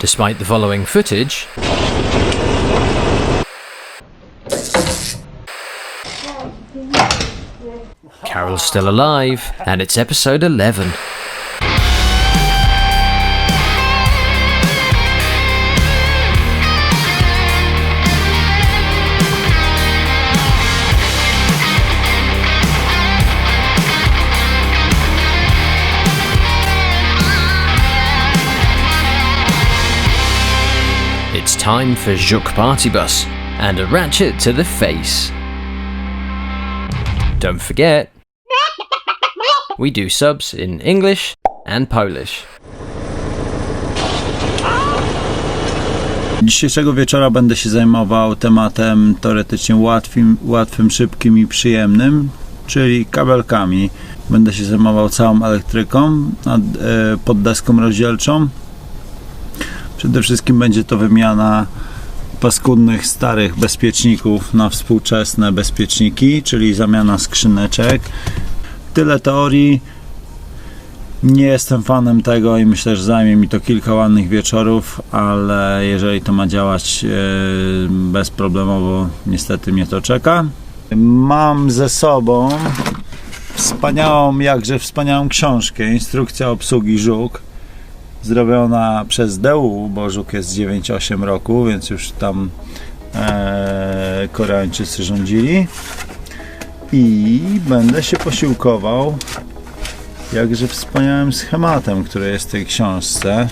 Despite the following footage, Carol's still alive, and it's episode 11. It's time for Żuk Party Bus and a ratchet to the face. Don't forget, we do subs in English and Polish. Dzisiejszego wieczora będę się zajmował tematem teoretycznie łatwym, szybkim i przyjemnym, czyli kabelkami. Będę się zajmował całą elektryką pod deską rozdzielczą. Przede wszystkim będzie to wymiana paskudnych, starych bezpieczników na współczesne bezpieczniki, czyli zamiana skrzyneczek. Tyle teorii. Nie jestem fanem tego i myślę, że zajmie mi to kilka ładnych wieczorów, ale jeżeli to ma działać bezproblemowo, niestety mnie to czeka. Mam ze sobą jakże wspaniałą książkę, Instrukcja obsługi Żuk, zrobiona przez DU, bo Żuk jest z 9-8 roku, więc już tam Koreańczycy rządzili. I będę się posiłkował jakże wspaniałym schematem, który jest w tej książce.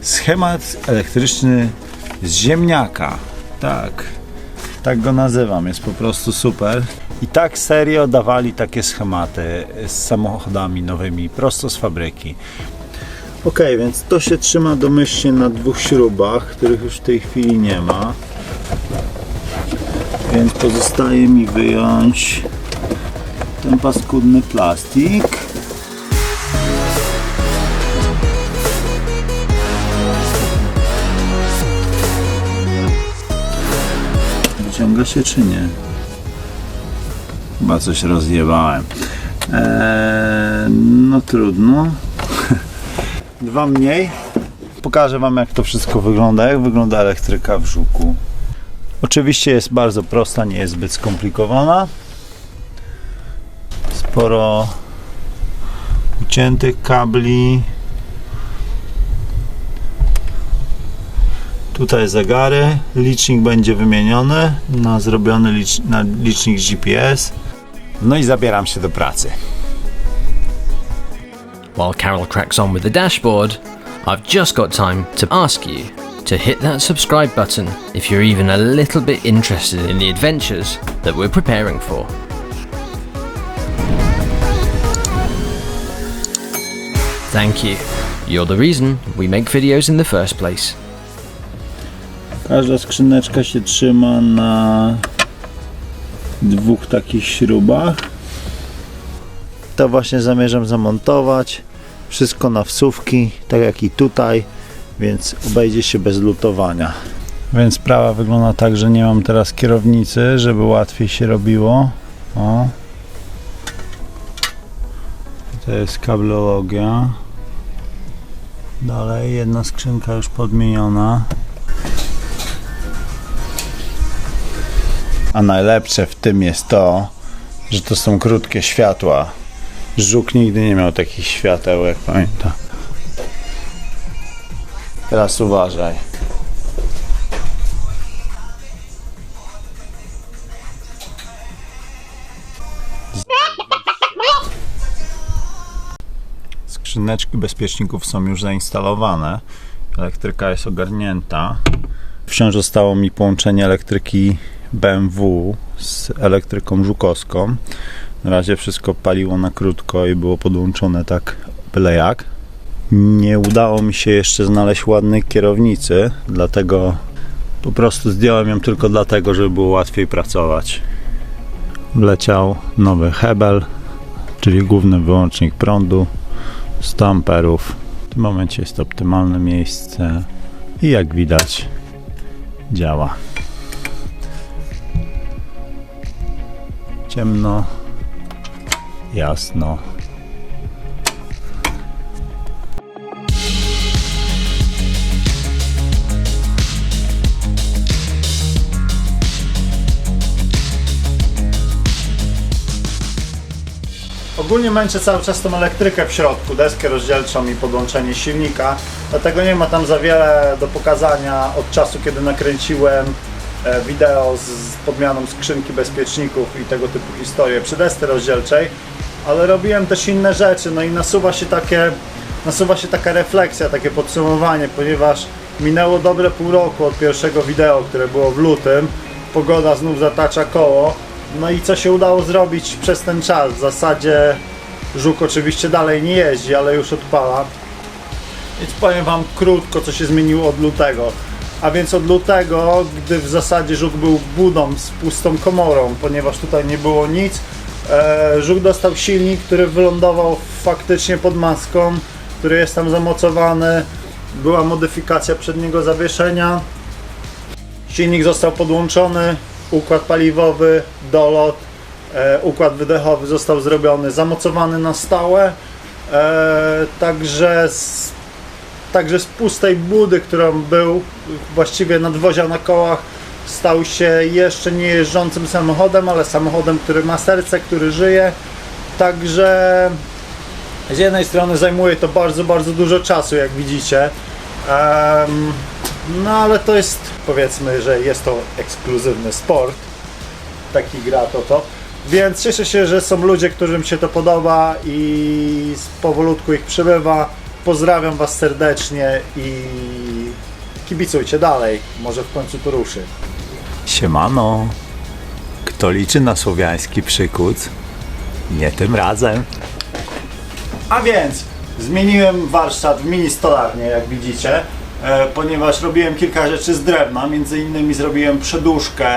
Schemat elektryczny z ziemniaka. Tak go nazywam, jest po prostu super. I tak serio dawali takie schematy z samochodami nowymi, prosto z fabryki. Ok, więc to się trzyma domyślnie na 2 śrubach, których już w tej chwili nie ma. Więc pozostaje mi wyjąć ten paskudny plastik. Wyciąga się czy nie? Chyba coś rozjebałem. No trudno. 2 mniej. Pokażę wam, jak to wszystko wygląda, jak wygląda elektryka w Żuku. Oczywiście jest bardzo prosta, nie jest zbyt skomplikowana. Sporo uciętych kabli. Tutaj zegary. Licznik będzie wymieniony na zrobiony licznik GPS. No i zabieram się do pracy. While Carol cracks on with the dashboard, I've just got time to ask you to hit that subscribe button if you're even a little bit interested in the adventures that we're preparing for. Thank you. You're the reason we make videos in the first place. Każda skrzyneczka się trzyma na 2 takich śrubach. To właśnie zamierzam zamontować. Wszystko na wsówki, tak jak i tutaj, więc obejdzie się bez lutowania. Więc sprawa wygląda tak, że nie mam teraz kierownicy, żeby łatwiej się robiło. O. To jest kablologia. Dalej jedna skrzynka już podmieniona. A najlepsze w tym jest to, że to są krótkie światła. Żuk nigdy nie miał takich świateł, jak pamiętam. Teraz uważaj. Skrzyneczki bezpieczników są już zainstalowane. Elektryka jest ogarnięta. Wciąż zostało mi połączenie elektryki BMW z elektryką żukowską. Na razie wszystko paliło na krótko i było podłączone tak byle jak. Nie udało mi się jeszcze znaleźć ładnej kierownicy, dlatego po prostu zdjąłem ją tylko dlatego, żeby było łatwiej pracować. Wleciał nowy hebel, czyli główny wyłącznik prądu, 100 amperów. W tym momencie jest to optymalne miejsce i jak widać działa. Ciemno, jasno. Ogólnie męczę cały czas tą elektrykę w środku, deskę rozdzielczą i podłączenie silnika, dlatego nie ma tam za wiele do pokazania od czasu, kiedy nakręciłem wideo z podmianą skrzynki bezpieczników i tego typu historie przy desce rozdzielczej, ale robiłem też inne rzeczy, no i nasuwa się taka refleksja, takie podsumowanie, ponieważ minęło dobre pół roku od pierwszego wideo, które było w lutym, pogoda znów zatacza koło, no i co się udało zrobić przez ten czas? W zasadzie Żuk oczywiście dalej nie jeździ, ale już odpala. Więc powiem Wam krótko, co się zmieniło od lutego. A więc od lutego, gdy w zasadzie Żuk był budą z pustą komorą, ponieważ tutaj nie było nic, Żuk dostał silnik, który wylądował faktycznie pod maską, który jest tam zamocowany. Była modyfikacja przedniego zawieszenia. Silnik został podłączony, układ paliwowy, dolot, układ wydechowy został zrobiony, zamocowany na stałe. Także z pustej budy, którą był właściwie nadwozia na kołach, stał się jeszcze nie jeżdżącym samochodem, ale samochodem, który ma serce, który żyje. Także z jednej strony zajmuje to bardzo, bardzo dużo czasu, jak widzicie. No ale to jest, powiedzmy, że jest to ekskluzywny sport. Taki gra to. Więc cieszę się, że są ludzie, którym się to podoba i powolutku ich przybywa. Pozdrawiam Was serdecznie i kibicujcie dalej. Może w końcu to ruszy. Siemano, kto liczy na słowiański przykuc? Nie tym razem. A więc zmieniłem warsztat w mini stolarnię, jak widzicie, ponieważ robiłem kilka rzeczy z drewna. Między innymi zrobiłem przedłużkę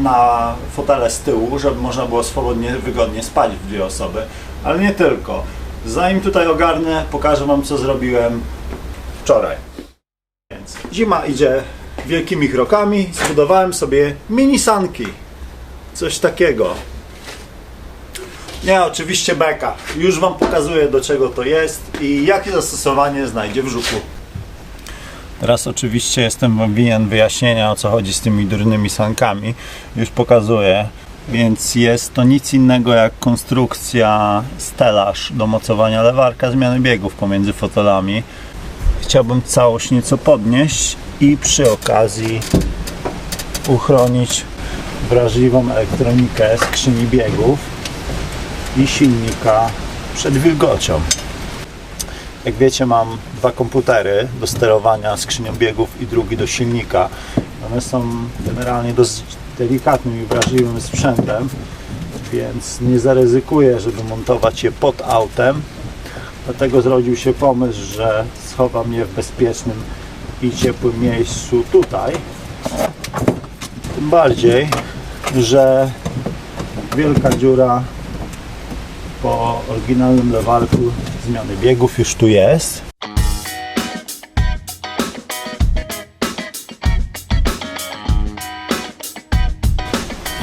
na fotele z tyłu, żeby można było swobodnie, wygodnie spać w dwie osoby, ale nie tylko. Zanim tutaj ogarnę, pokażę Wam, co zrobiłem wczoraj. Więc zima idzie wielkimi krokami, zbudowałem sobie mini sanki. Coś takiego. Nie, oczywiście beka. Już Wam pokazuję, do czego to jest i jakie zastosowanie znajdzie w Żuku. Teraz oczywiście jestem winien wyjaśnienia, o co chodzi z tymi durnymi sankami. Już pokazuję. Więc jest to nic innego jak konstrukcja stelaż do mocowania lewarka, zmiany biegów pomiędzy fotelami. Chciałbym całość nieco podnieść i przy okazji uchronić wrażliwą elektronikę skrzyni biegów i silnika przed wilgocią. Jak wiecie, mam dwa komputery do sterowania skrzynią biegów i drugi do silnika. One są generalnie dosyć delikatnym i wrażliwym sprzętem, więc nie zaryzykuję, żeby montować je pod autem. Dlatego zrodził się pomysł, że schowam je w bezpiecznym i ciepłym miejscu tutaj. Tym bardziej, że wielka dziura po oryginalnym lewarku zmiany biegów już tu jest.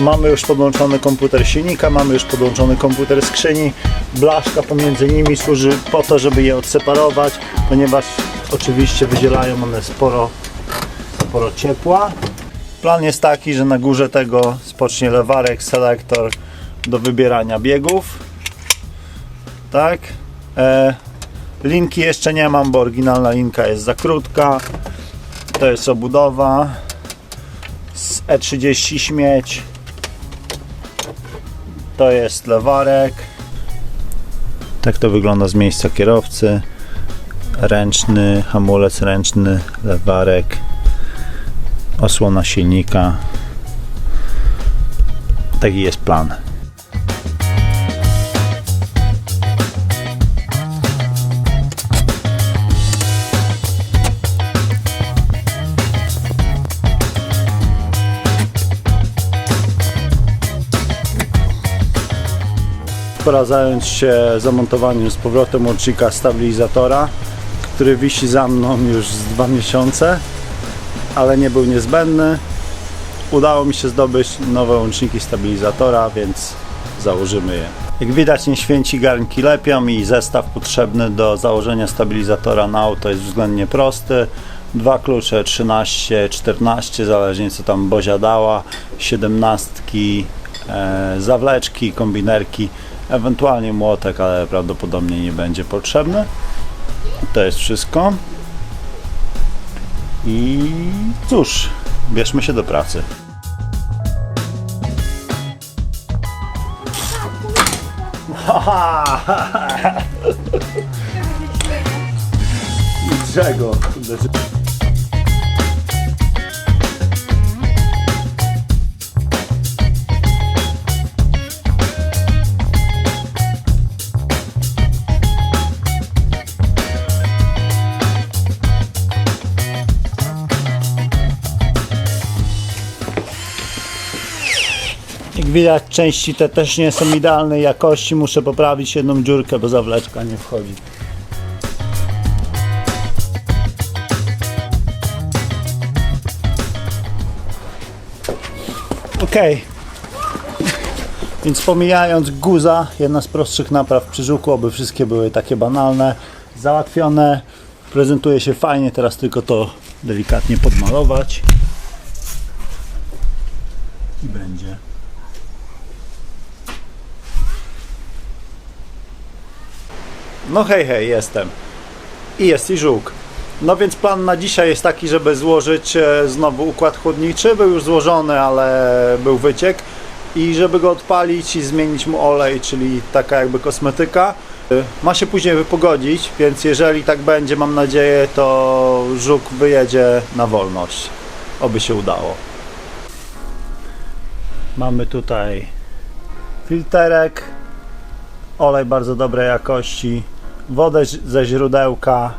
Mamy już podłączony komputer silnika, mamy już podłączony komputer skrzyni. Blaszka pomiędzy nimi służy po to, żeby je odseparować, ponieważ oczywiście wydzielają one sporo ciepła. Plan jest taki, że na górze tego spocznie lewarek, selektor do wybierania biegów. Tak. Linki jeszcze nie mam, bo oryginalna linka jest za krótka. To jest obudowa z E30 śmieć. To jest lewarek. Tak to wygląda z miejsca kierowcy. Ręczny, hamulec ręczny, lewarek, osłona silnika. Taki jest plan. Pora zająć się zamontowaniem z powrotem łącznika stabilizatora, który wisi za mną już z 2 miesiące, ale nie był niezbędny. Udało mi się zdobyć nowe łączniki stabilizatora, więc założymy je. Jak widać, nie święci garnki lepią i zestaw potrzebny do założenia stabilizatora na auto jest względnie prosty. 2 klucze, 13, 14, zależnie co tam Bozia dała, 17, zawleczki, kombinerki ewentualnie młotek, ale prawdopodobnie nie będzie potrzebny. To jest wszystko. I cóż, bierzmy się do pracy. Czego? Jak widać, części te też nie są idealnej jakości. Muszę poprawić jedną dziurkę, bo zawleczka nie wchodzi. Ok. Więc pomijając guza, jedna z prostszych napraw przy żuku, oby wszystkie były takie banalne, załatwione. Prezentuje się fajnie, teraz tylko to delikatnie podmalować. I będzie. No hej, jestem. I jest i żuk. No więc plan na dzisiaj jest taki, żeby złożyć znowu układ chłodniczy. Był już złożony, ale był wyciek. I żeby go odpalić i zmienić mu olej, czyli taka jakby kosmetyka. Ma się później wypogodzić, więc jeżeli tak będzie, mam nadzieję, to żuk wyjedzie na wolność. Oby się udało. Mamy tutaj filterek, olej bardzo dobrej jakości, wodę ze źródełka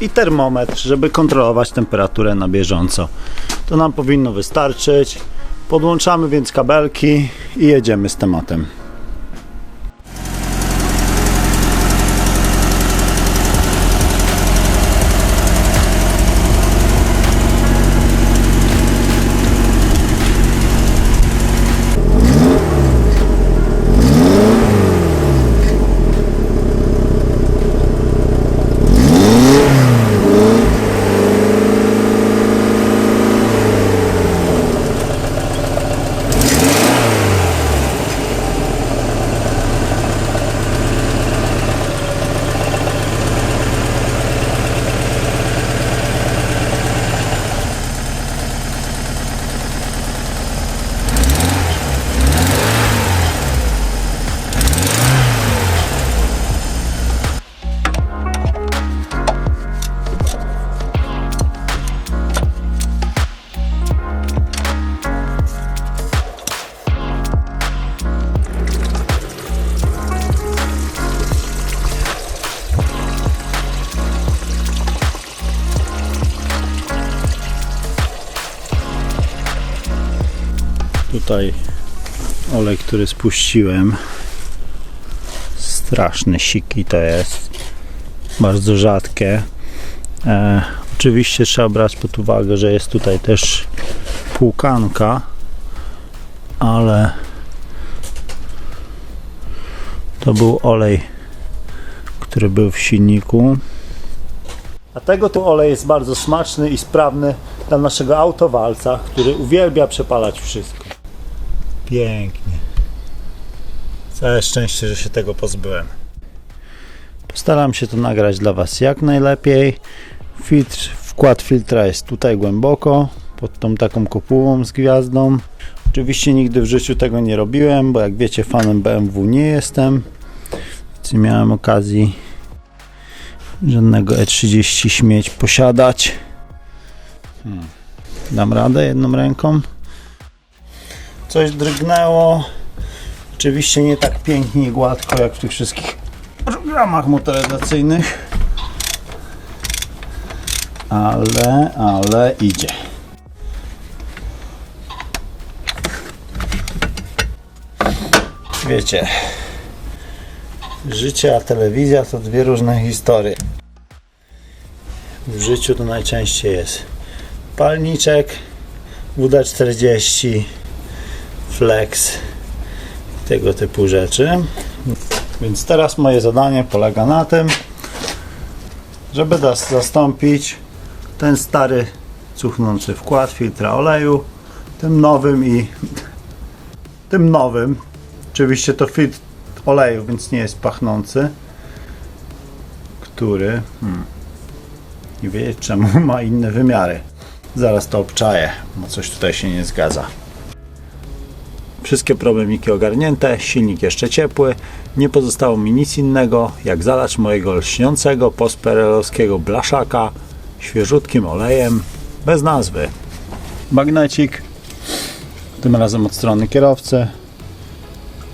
i termometr, żeby kontrolować temperaturę na bieżąco. To nam powinno wystarczyć. Podłączamy więc kabelki i jedziemy z tematem. Tutaj olej, który spuściłem, straszne siki to jest, bardzo rzadkie. Oczywiście trzeba brać pod uwagę, że jest tutaj też płukanka, ale to był olej, który był w silniku. A tego tu olej jest bardzo smaczny i sprawny dla naszego autowalca, który uwielbia przepalać wszystko. Pięknie. Całe szczęście, że się tego pozbyłem. Postaram się to nagrać dla Was jak najlepiej. Wkład filtra jest tutaj głęboko, pod tą taką kopułą z gwiazdą. Oczywiście nigdy w życiu tego nie robiłem, bo jak wiecie, fanem BMW nie jestem. Więc nie miałem okazji żadnego E30 śmieć posiadać. Dam radę jedną ręką. Coś drgnęło. Oczywiście nie tak pięknie i gładko jak w tych wszystkich programach motoryzacyjnych. Ale idzie. Wiecie, życie a telewizja to dwie różne historie. W życiu to najczęściej jest palniczek, WD-40, flex, tego typu rzeczy. Więc teraz moje zadanie polega na tym, żeby zastąpić ten stary cuchnący wkład filtra oleju tym nowym. Oczywiście to filtr oleju, więc nie jest pachnący. Który... Nie wiedzieć czemu ma inne wymiary. Zaraz to obczaję, bo coś tutaj się nie zgadza. Wszystkie problemiki ogarnięte, silnik jeszcze ciepły. Nie pozostało mi nic innego, jak zalać mojego lśniącego postperelowskiego blaszaka świeżutkim olejem, bez nazwy. Magnecik, tym razem od strony kierowcy.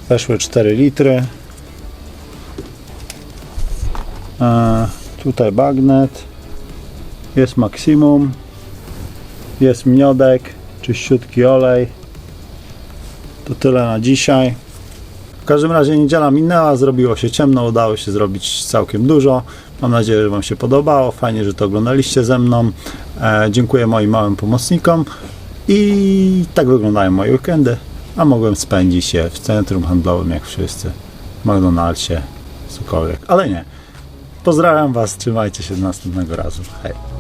Weszły 4 litry. Tutaj bagnet. Jest maksimum. Jest miodek, czyściutki olej. To tyle na dzisiaj. W każdym razie niedziela minęła, zrobiło się ciemno, udało się zrobić całkiem dużo. Mam nadzieję, że Wam się podobało. Fajnie, że to oglądaliście ze mną. Dziękuję moim małym pomocnikom. I tak wyglądają moje weekendy. A mogłem spędzić je w centrum handlowym, jak wszyscy. W McDonald'sie, cokolwiek. Ale nie. Pozdrawiam Was, trzymajcie się do następnego razu. Hej.